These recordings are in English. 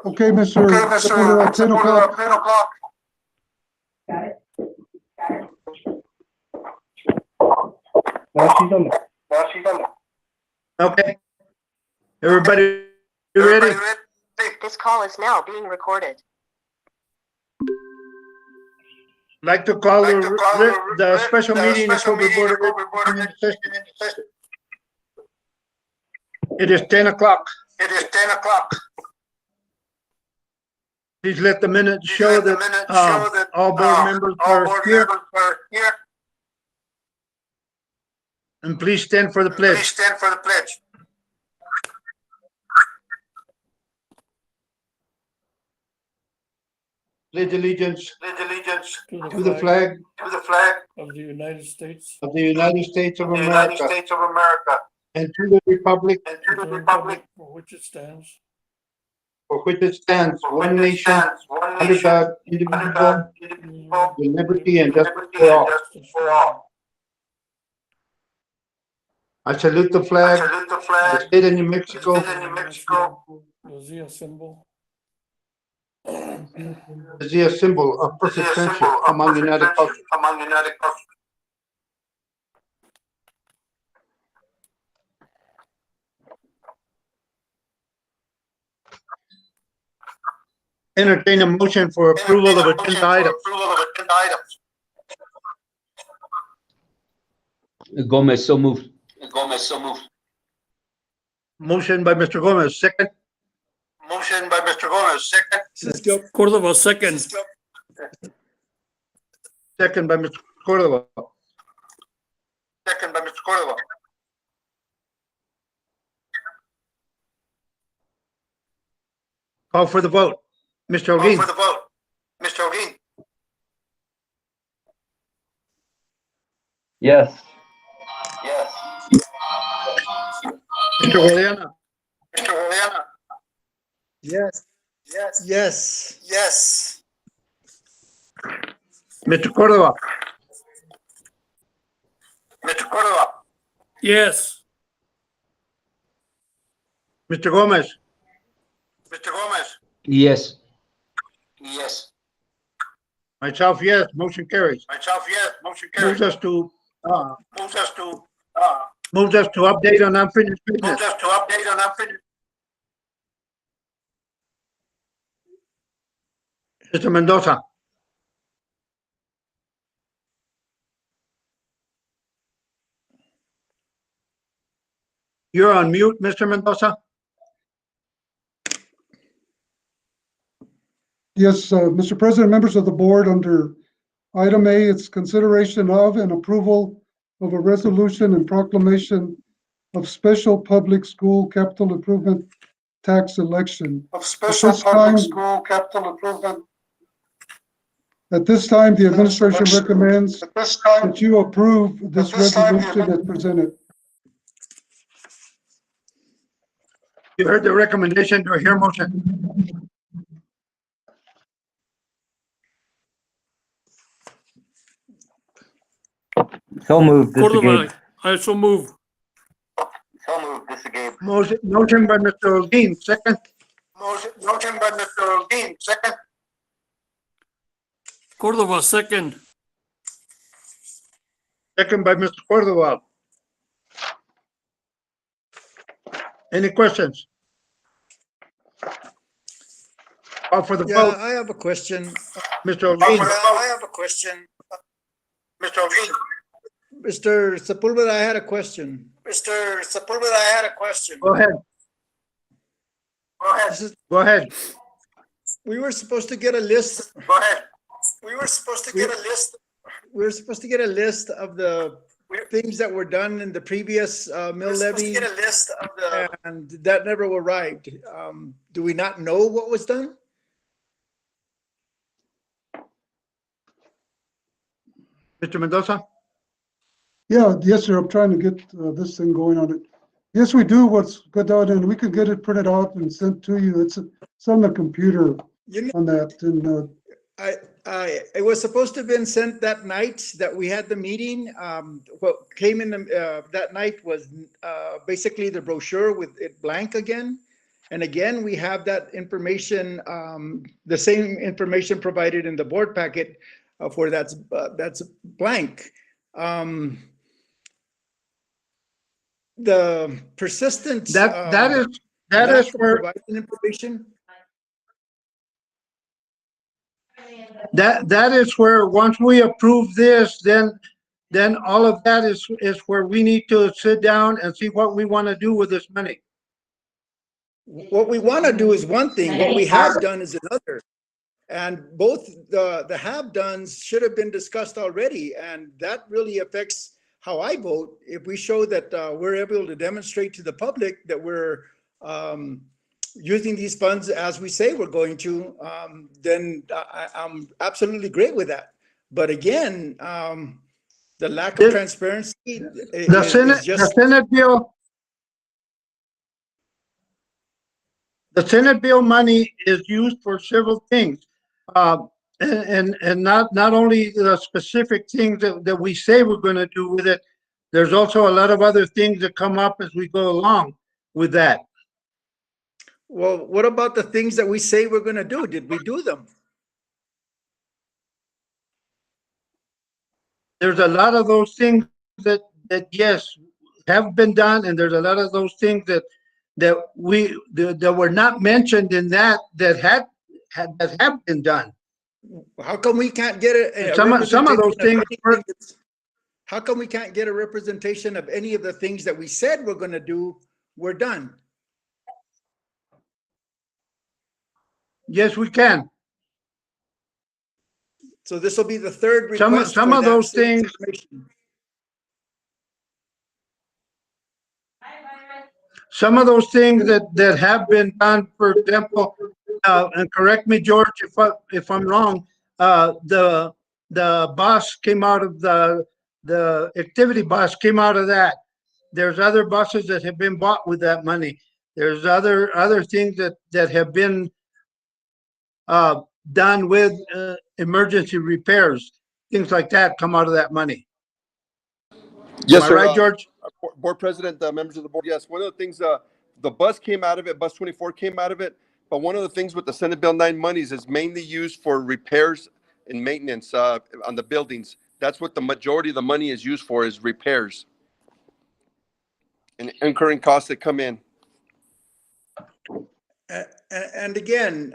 Okay, Mr. Sepulveda, 10 o'clock. 10 o'clock. Okay. Everybody ready? This call is now being recorded. I'd like to call the special meeting of Cobre Board of Education into session. It is 10 o'clock. It is 10 o'clock. Please let the minutes show that all board members are here. And please stand for the Please pledge. stand for the pledge. Pledge allegiance Pledge allegiance to the flag to the flag of the United States of the United States of of the United America States of America and to the republic and and to the the republic for which it stands, for which it stands, for one which it nation, stands, one under nation, God, under indivisible, God, indivisible, with liberty and justice liberty for and all. justice for all. I salute the I flag salute the of the flag state of New of Mexico, the state of New Mexico, the Zia symbol. as a symbol of as perfect a friendship symbol of among perfect united friendship cultures. among united cultures. Entertain a motion for approval of agenda items. Approval of agenda items. Gomez, so moved. Gomez, so moved. Motion by Mr. Gomez, second. Motion by Mr. Gomez, second. Cordova, second. Second by Mr. Cordova. Second by Mr. Cordova. Call for the vote. Mr. Call Holguin. for the vote. Mr. Holguin. Yes. Yes. Mr. Guadiana. Mr. Juliana. Yes. Yes. Yes. Yes. Mr. Cordova. Mr. Cordova. Yes. Mr. Gomez. Mr. Gomez. Yes. Yes. Myself, yes. Motion carries. Myself, yes. Motion Moves carries. us to Moves us to update on unfinished business. moves us to update on unfinished. Mr. Mendoza. You're on mute, Mr. Mendoza. Yes, Mr. President, members of the board, under item A, it's consideration of and approval of a resolution and proclamation of special public school capital improvement tax election. Of special this public time- school capital improvement. At this time, the administration recommends At this time, that you approve this At this time, the resolution as presented. You heard the recommendation. Do I hear a motion? So moved. This is Gabe. Cordova, I so move. so moved. This is Gabe. Motion by Mr. Holguin, second. Motion by Mr. Holguin, second. Cordova, second. Second by Mr. Cordova. Any questions? Call for the Yeah, vote. I have a question. Mr. Holguin. I have a question. Mr. Holguin. Mr. Sepulveda, I had a question. Mr. Sepulveda, I had a question. Go ahead. Go ahead. This is- Go ahead. We were supposed to get a list. Go ahead. We were supposed to get a list. We were supposed to get a list of the things that were done in the previous mill We're supposed to levy, get a list of the. and that never arrived. Do we not know what was done? Mr. Mendoza? Yeah, yes, sir. I'm trying to get this thing going on it. Yes, we do what's good out, and we could get it printed out and sent to you. It's on the computer You know, on that. And It was supposed to have been sent that night that we had the meeting. What came in that night was basically the brochure with it blank again. And again, we have that information, the same information provided in the board packet for that's blank. The persistence. That is lack of where, providing information. that is where, once we approve this, then all of that is where we need to sit down and see what we want to do with this money. What we want to do is one thing, what we have done is another. And both the have-dones should have been discussed already, and that really affects how I vote. If we show that we're able to demonstrate to the public that we're using these funds as we say we're going to, then I'm absolutely great with that. But again, the lack of transparency The Senate bill money is used for several things. And not only the specific things that we say we're going to do with it, there's also a lot of other things that come up as we go along with that. Well, what about the things that we say we're going to do? Did we do them? There's a lot of those things that yes, have been done, and there's a lot of those things that were not mentioned in that have been done. How come we can't get it? Some of those things. How come we can't get a representation of any of the things that we said we're going to do? We're done. Yes, we can. So this will be the third request. Some of those things. Some of those things that have been done, for example, and correct me, George, if I'm wrong, the bus came out of the activity bus came out of that. There's other buses that have been bought with that money. There's other things that have been done with emergency repairs, things like that come out of that money. Yes, Am I sir. right, George? Board President, members of the board, yes. One of the things, the bus came out of it, bus 24 came out of it, but one of the things with the Senate Bill 9 monies is mainly used for repairs and maintenance on the buildings. That's what the majority of the money is used for, is repairs and incurring costs that come in. And again,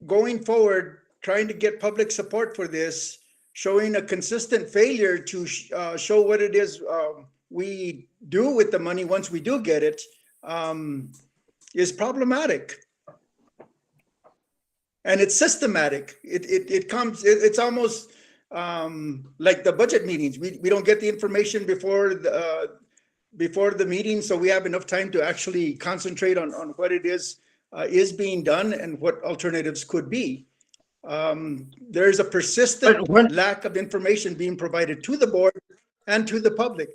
going forward, trying to get public support for this, showing a consistent failure to show what it is we do with the money once we do get it, is problematic. And it's systematic. It's almost like the budget meetings. We don't get the information before the meeting, so we have enough time to actually concentrate on what it is being done and what alternatives could be. There's a persistent lack of information being provided to the board and to the public.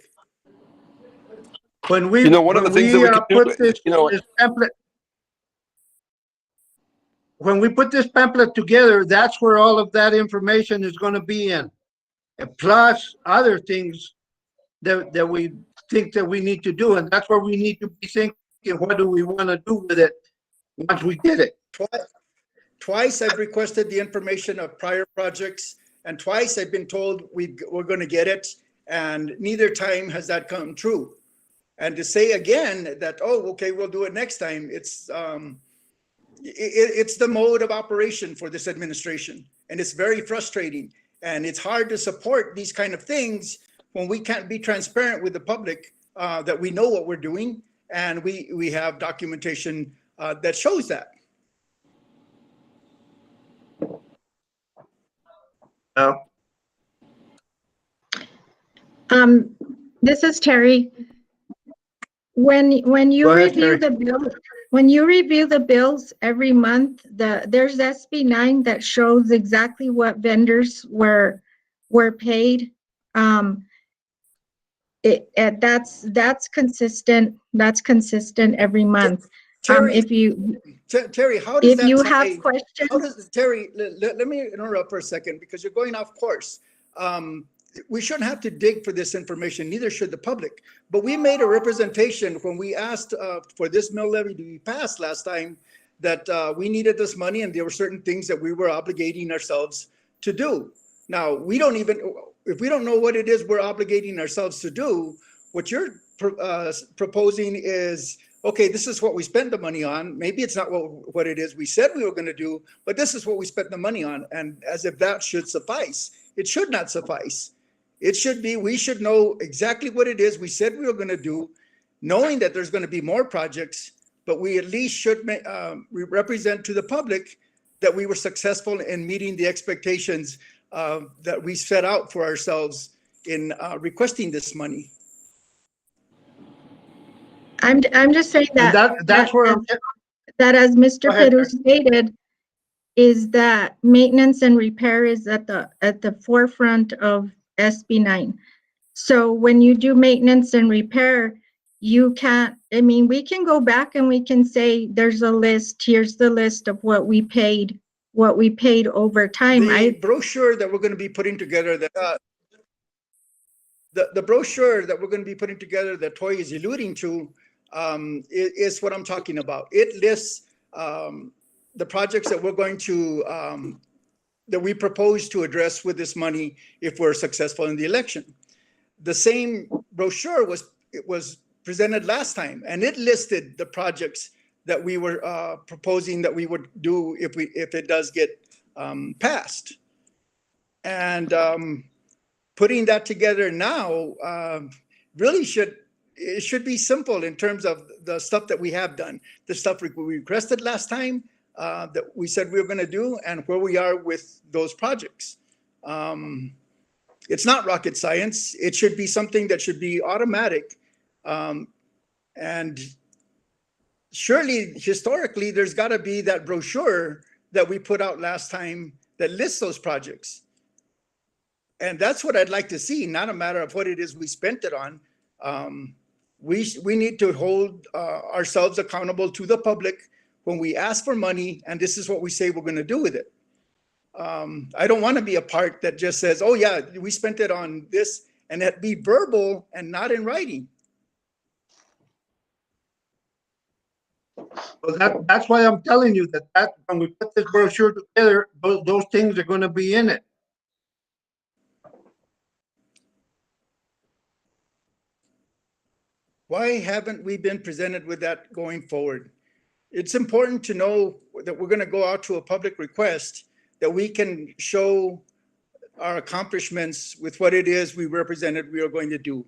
When we, one of the things that we can do, this pamphlet, when we put this pamphlet together, that's where all of that information is going to be in, and plus other things that we think that we need to do, and that's where we need to be thinking, what do we want to do with it once we get it? Twice I've requested the information of prior projects, and twice I've been told we're going to get it, and neither time has that come true. And to say again that, oh, okay, we'll do it next time, it's the mode of operation for this administration, and it's very frustrating. And it's hard to support these kind of things when we can't be transparent with the public that we know what we're doing, and we have documentation that shows that. No. This is Terry. When you Go ahead, review Terry. the bill, when you review the bills every month, there's SB 9 that shows exactly what vendors were paid. That's consistent. That's consistent every month. Terry, If you Terry, how does If that you tie? have questions, How does, Terry, let me interrupt for a second because you're going off course. We shouldn't have to dig for this information, neither should the public. But we made a representation when we asked for this mill levy to be passed last time that we needed this money and there were certain things that we were obligating ourselves to do. Now, we don't even, if we don't know what it is we're obligating ourselves to do, what you're proposing is, okay, this is what we spent the money on. Maybe it's not what it is we said we were going to do, but this is what we spent the money on. And as if that should suffice. It should not suffice. It should be, we should know exactly what it is we said we were going to do, knowing that there's going to be more projects, but we at least should represent to the public that we were successful in meeting the expectations that we set out for ourselves in requesting this money. I'm just saying And that. that's where I'm, That as Mr. Go ahead, Peru stated, is that maintenance and repair is at the forefront of SB 9. So when you do maintenance and repair, you can't, I mean, we can go back and we can say, there's a list, here's the list of what we paid over time. The brochure that we're going to be putting together, that the brochure that we're going to be putting together that Toy is alluding to is what I'm talking about. It lists the projects that we're going to, that we propose to address with this money if we're successful in the election. The same brochure was presented last time, and it listed the projects that we were proposing that we would do if it does get passed. And putting that together now really should be simple in terms of the stuff that we have done, the stuff we requested last time that we said we were going to do, and where we are with those projects. It's not rocket science. It should be something that should be automatic. And surely, historically, there's got to be that brochure that we put out last time that lists those projects. And that's what I'd like to see, not a matter of what it is we spent it on. We need to hold ourselves accountable to the public when we ask for money, and this is what we say we're going to do with it. I don't want to be a part that just says, oh yeah, we spent it on this, and that be verbal and not in writing. well, that's why I'm telling you that when we put this brochure together, those things are going to be in it. Why haven't we been presented with that going forward? It's important to know that we're going to go out to a public request, that we can show our accomplishments with what it is we represented we are going to do.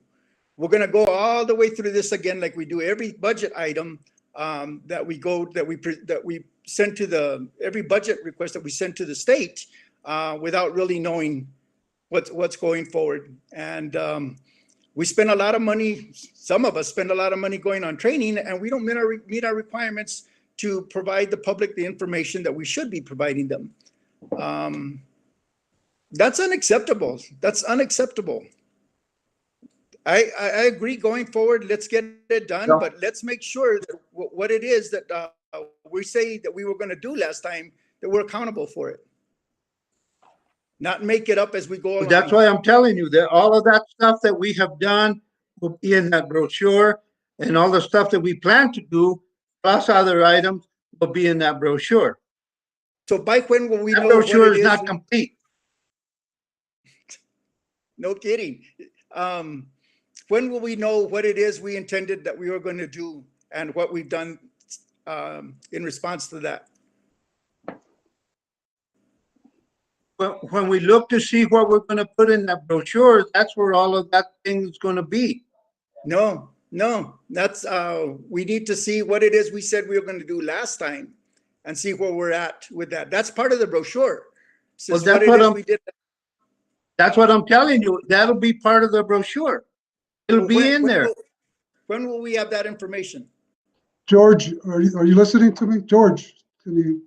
We're going to go all the way through this again, like we do every budget item that we send to every budget request that we send to the state without really knowing what's going forward. And we spend a lot of money, some of us spend a lot of money going on training, and we don't meet our requirements to provide the public the information that we should be providing them. That's unacceptable. That's unacceptable. I agree going forward, let's get it done, Yeah. but let's make sure that what it is that we say that we were going to do last time, that we're accountable for it. Not make it up as we go along. That's why I'm telling you that all of that stuff that we have done will be in that brochure, and all the stuff that we plan to do, plus other items, will be in that brochure. So by when will we That know what brochure it is is? not complete. No kidding. When will we know what it is we intended that we were going to do and what we've done in response to that? When we look to see what we're going to put in that brochure, that's where all of that thing is going to be. No, that's, we need to see what it is we said we were going to do last time and see where we're at with that. That's part of the brochure. Well, Says that's what it what is I'm- we did. That's what I'm telling you. That'll be part of the brochure. It'll be in there. When will we have that information? George, are you listening to me? George, can you?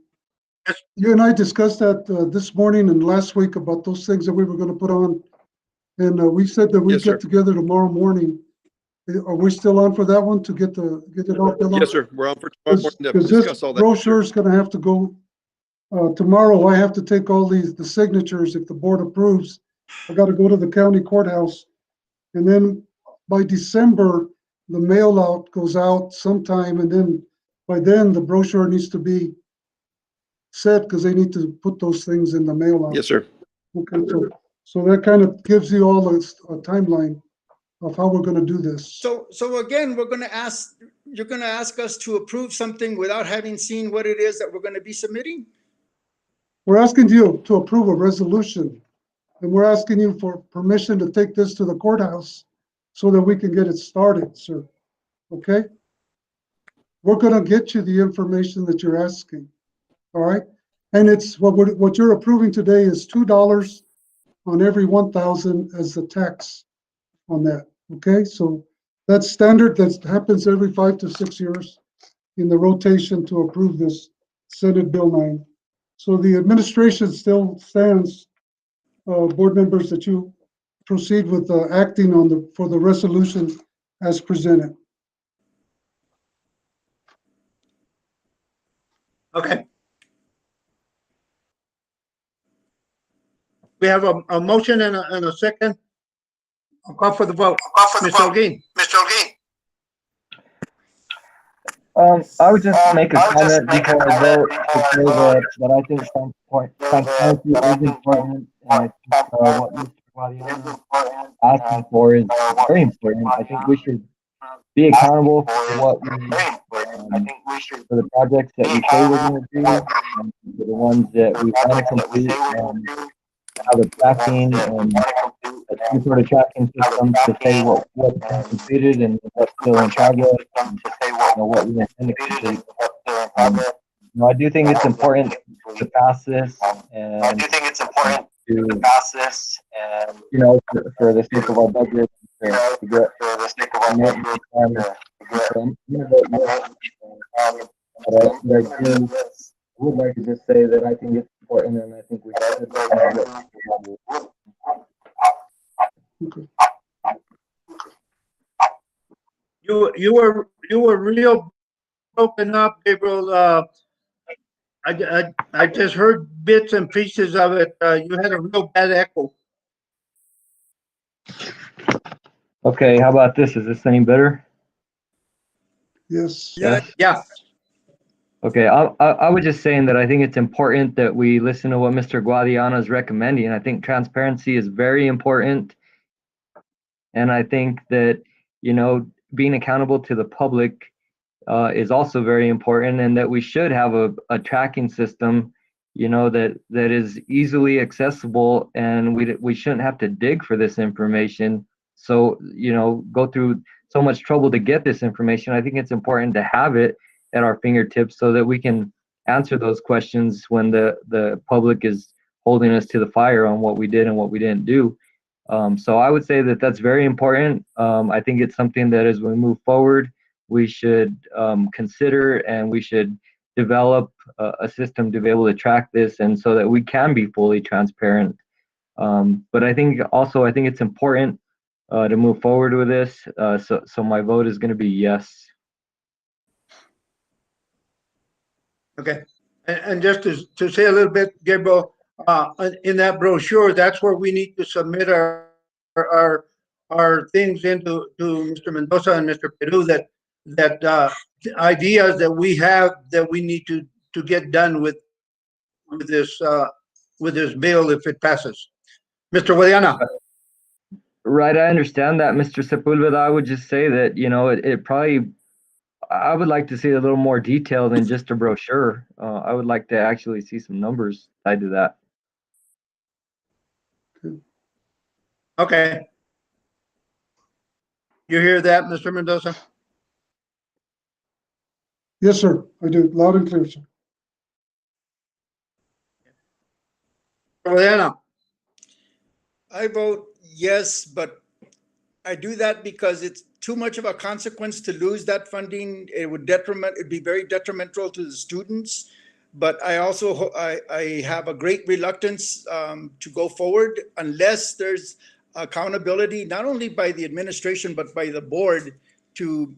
Yes. You and I discussed that this morning and last week about those things that we were going to put on. And we said that we'd Yes, sir. get together tomorrow morning Are we still on for that one to get it off? Bill? Yes, sir. We're on for tomorrow morning to Because this discuss all that. brochure is gonna have to go, tomorrow, I have to take all the signatures, if the board approves. I gotta go to the county courthouse. And then by December, the mail out goes out sometime, and then by then, the brochure needs to be set, because they need to put those things in the mail out. Yes, sir. Okay, so that kind of gives you all a timeline of how we're gonna do this. So again, you're gonna ask us to approve something without having seen what it is that we're gonna be submitting? We're asking you to approve a resolution, and we're asking you for permission to take this to the courthouse so that we can get it started, sir. Okay? We're gonna get you the information that you're asking, all right? And it's, what you're approving today is $2 on every 1,000 as the tax on that, okay? So that's standard, that happens every 5 to 6 years in the rotation to approve this Senate Bill 9. So the administration still stands, board members, that you proceed with acting on for the resolution as presented. Okay. We have a motion and a second. I'll call for the vote. Mr. Holguin. Mr. Holguin. I would just make a comment before I vote to say that I think transparency is important, and I think what Mr. Guadiana is asking for is very important. I think we should be accountable for what for the projects that we say we're going to do, and for the ones that we want to complete, and have a tracking and some sort of tracking system to say what's been completed and what's still in progress, and what we intend to complete. I do think it's important to pass this, and for the sake of our budget, to get I would like to just say that I think it's important, and I think we should. You were real broken up, Gabriel. I just heard bits and pieces of it. You had a real bad echo. Okay, how about this? Is this any better? Yes. Yeah. Okay, I was just saying that I think it's important that we listen to what Mr. Guadiana is recommending. I think transparency is very important. And I think that, being accountable to the public is also very important, and that we should have a tracking system, that is easily accessible, and we shouldn't have to dig for this information. So, go through so much trouble to get this information. I think it's important to have it at our fingertips so that we can answer those questions when the public is holding us to the fire on what we did and what we didn't do. So I would say that that's very important. I think it's something that as we move forward, we should consider, and we should develop a system to be able to track this, and so that we can be fully transparent. But I think it's important to move forward with this. So my vote is going to be yes. Okay. And just to say a little bit, Gabriel, in that brochure, that's where we need to submit our things into Mr. Mendoza and Mr. Peru, that ideas that we have that we need to get done with this bill if it passes. Mr. Guadiana. Right, I understand that, Mr. Sepulveda. I would just say that, it probably, I would like to see a little more detail than just a brochure. I would like to actually see some numbers tied to that. Okay. You hear that, Mr. Mendoza? Yes, sir. I do. Loud and clear, sir. Guadiana. I vote yes, but I do that because it's too much of a consequence to lose that funding. It'd be very detrimental to the students. But I also, I have a great reluctance to go forward unless there's accountability, not only by the administration, but by the board to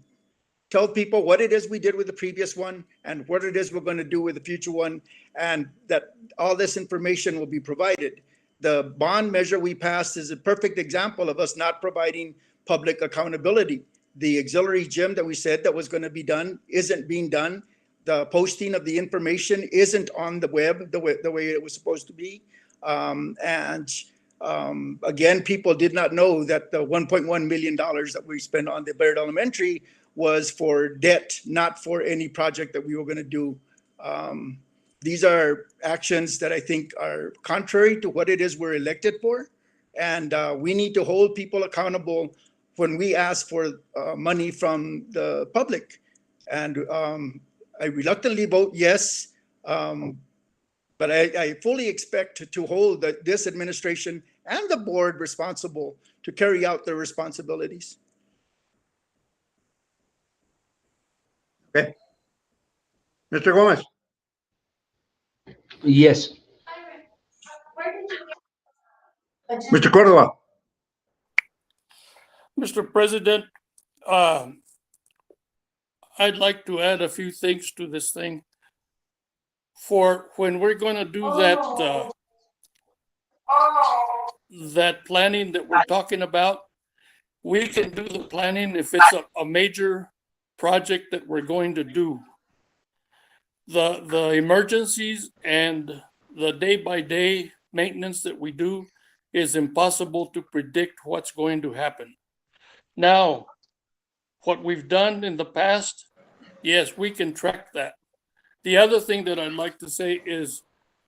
tell people what it is we did with the previous one and what it is we're going to do with the future one, and that all this information will be provided. The bond measure we passed is a perfect example of us not providing public accountability. The auxiliary gym that we said that was going to be done isn't being done. The posting of the information isn't on the web the way it was supposed to be. Again, people did not know that the $1.1 million that we spent on the Bayard Elementary was for debt, not for any project that we were going to do. These are actions that I think are contrary to what it is we're elected for. And we need to hold people accountable when we ask for money from the public. And I reluctantly vote yes, but I fully expect to hold this administration and the board responsible to carry out their responsibilities. Okay. Mr. Gomez? Yes. Mr. Cordova? Mr. President, I'd like to add a few things to this thing. For when we're going to do that planning that we're talking about, we can do the planning if it's a major project that we're going to do. The emergencies and the day-by-day maintenance that we do is impossible to predict what's going to happen. Now, what we've done in the past, yes, we can track that. The other thing that I'd like to say is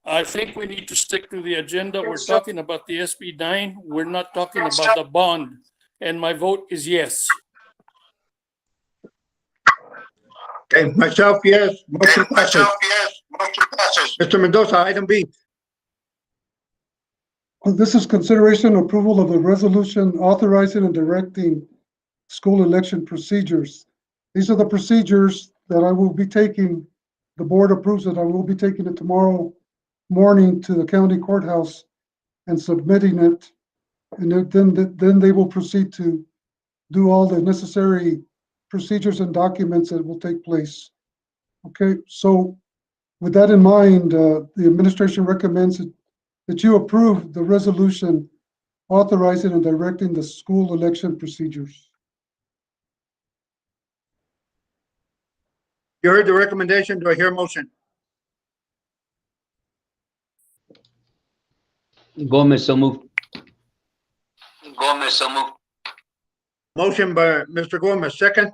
I think we need to stick to the agenda. We're talking about the SB9. We're not talking about the bond. And my vote is yes. Okay, myself, yes. Motion passes. Mr. Mendoza, item B. This is consideration and approval of the resolution authorizing and directing school election procedures. These are the procedures that I will be taking. The board approves it. I will be taking it tomorrow morning to the county courthouse and submitting it. And then they will proceed to do all the necessary procedures and documents that will take place. Okay, so with that in mind, the administration recommends that you approve the resolution authorizing and directing the school election procedures. You heard the recommendation. Do I hear a motion? Gomez, so moved. Gomez, so moved. Motion by Mr. Gomez, second.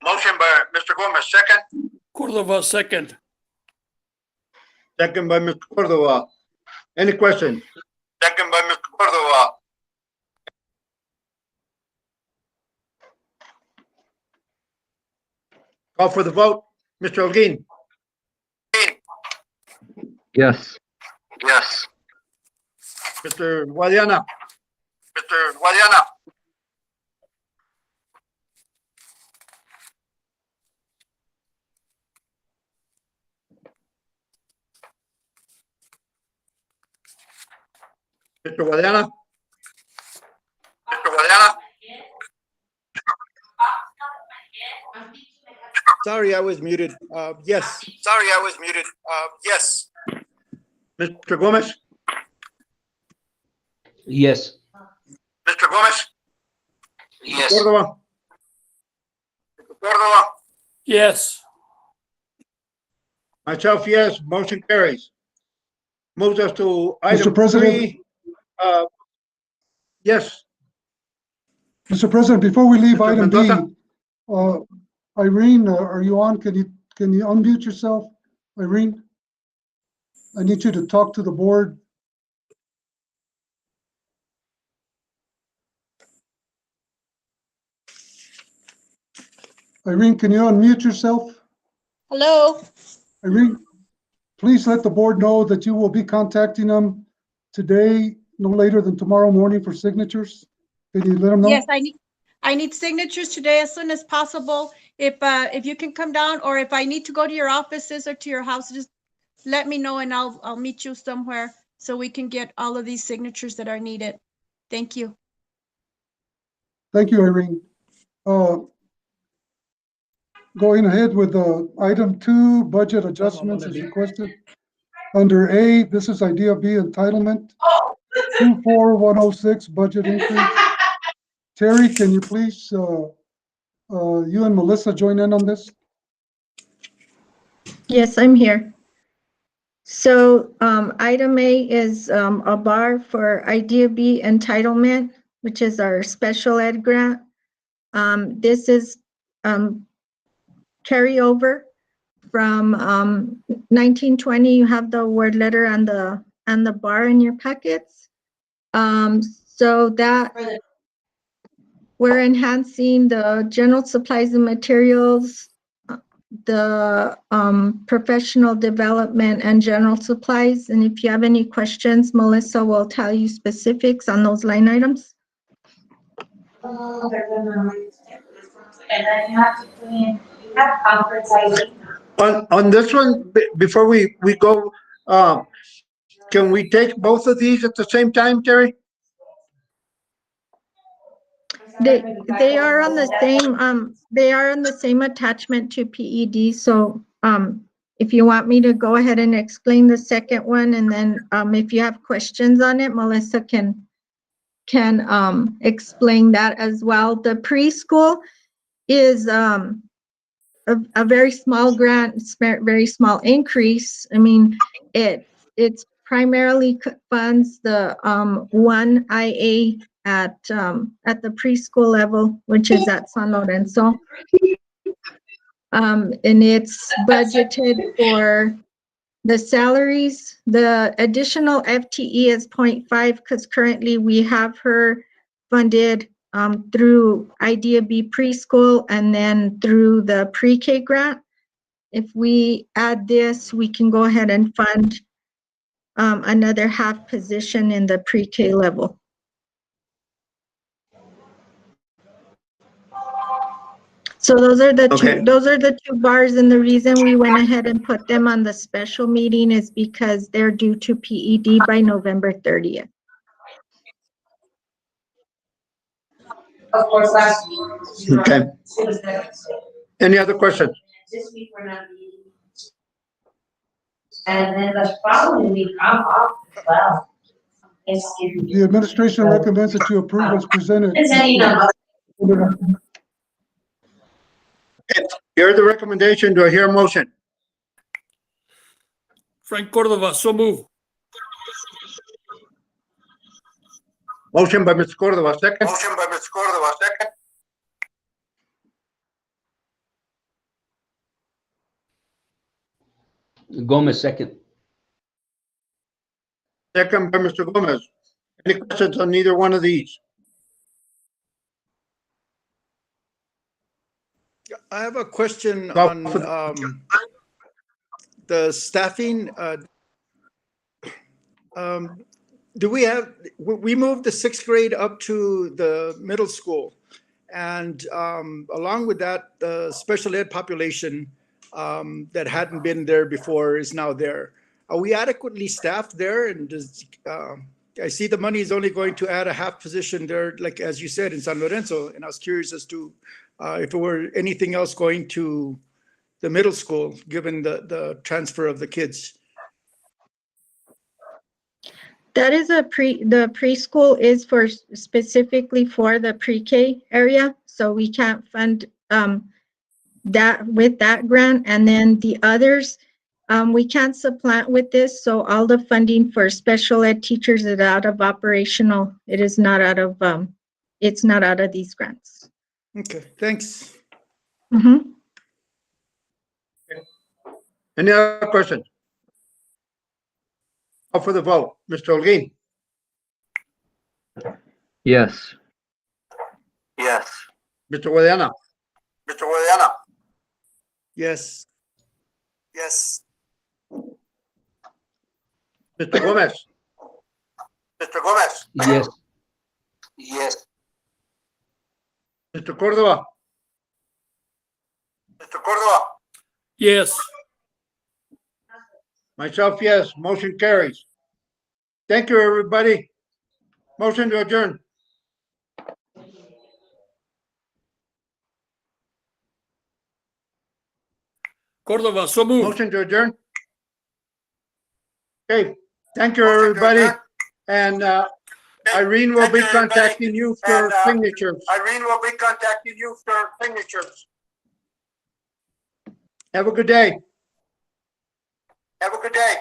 Motion by Mr. Gomez, second. Cordova, second. Second by Mr. Cordova. Any questions? Second by Mr. Cordova. Call for the vote. Mr. Holguin? Yes. Yes. Mr. Guadiana? Mr. Guadiana. Mr. Guadiana? Mr. Guadiana. Sorry, I was muted. Yes. Sorry, I was muted. Yes. Mr. Gomez? Yes. Mr. Gomez. Yes. Cordova? Cordova. Yes. Myself, yes. Motion carries. Moves us to item Mr. President. 3. Yes. Mr. President, before we leave Mr. item B, Mendoza? Irene, are you on? Can you unmute yourself? Irene? I need you to talk to the board. Irene, can you unmute yourself? Hello. Irene, please let the board know that you will be contacting them today, no later than tomorrow morning for signatures. Can you let them know? Yes, I need signatures today as soon as possible. If you can come down, or if I need to go to your offices or to your house, just let me know and I'll meet you somewhere so we can get all of these signatures that are needed. Thank you. Thank you, Irene. Going ahead with item 2, budget adjustments as requested. Under A, this is idea B, entitlement, 24106, budget increase. Terry, can you please, you and Melissa join in on this? Yes, I'm here. So item A is a bar for Idea B entitlement, which is our special ed grant. This is carryover from 1920. You have the award letter and the bar in your packets. So that we're enhancing the general supplies and materials, the professional development and general supplies. And if you have any questions, Melissa will tell you specifics on those line items. And then you have to put in, you have conference ID. On this one, before we go, can we take both of these at the same time, Terry? They are on the same attachment to PED. So if you want me to go ahead and explain the second one, and then if you have questions on it, Melissa can explain that as well. The preschool is a very small grant, very small increase. I mean, it's primarily funds the one IA at the preschool level, which is at San Lorenzo. And it's budgeted for the salaries. The additional FTE is 0.5 because currently we have her funded through Idea B preschool and then through the pre-K grant. If we add this, we can go ahead and fund another half position in the pre-K level. So those are the Okay. two bars, and the reason we went ahead and put them on the special meeting is because they're due to PED by November 30th. Of course, last week. Okay. Any other questions? This week we're not meeting. And then the following week, I'm off as well. The administration recommends that you approve as presented. It's any number. Here's the recommendation. Do I hear a motion? Frank Cordova, so move. Motion by Mr. Cordova, second. Motion by Mr. Cordova, second. Gomez, second. Second by Mr. Gomez. Any questions on either one of these? I have a question No, on for the- the staffing. Do we moved the 6th grade up to the middle school, and along with that, the special ed population that hadn't been there before is now there. Are we adequately staffed there? And I see the money is only going to add a half position there, like as you said, in San Lorenzo, and I was curious as to if there were anything else going to the middle school, given the transfer of the kids. That is the preschool is for specifically for the pre-K area, so we can't fund that with that grant. And then the others, we can't supplant with this, so all the funding for special ed teachers is out of operational. It is not out of it's not out of these grants. Okay, thanks. Mm-hmm. Any other questions? Call for the vote. Mr. Holguin. Yes. Yes. Mr. Guadiana. Mr. Guadiana. Yes. Yes. Mr. Gomez. Mr. Gomez. Yes. Yes. Mr. Cordova. Mr. Cordova. Yes. Myself, yes. Motion carries. Thank you, everybody. Motion to adjourn. Cordova, so moved. Motion to adjourn. Okay, thank you, Motion to everybody. adjourn. And Irene will Thank be you, everybody. contacting you for And, signatures. Irene will be contacting you for signatures. Have a good day. Have a good day.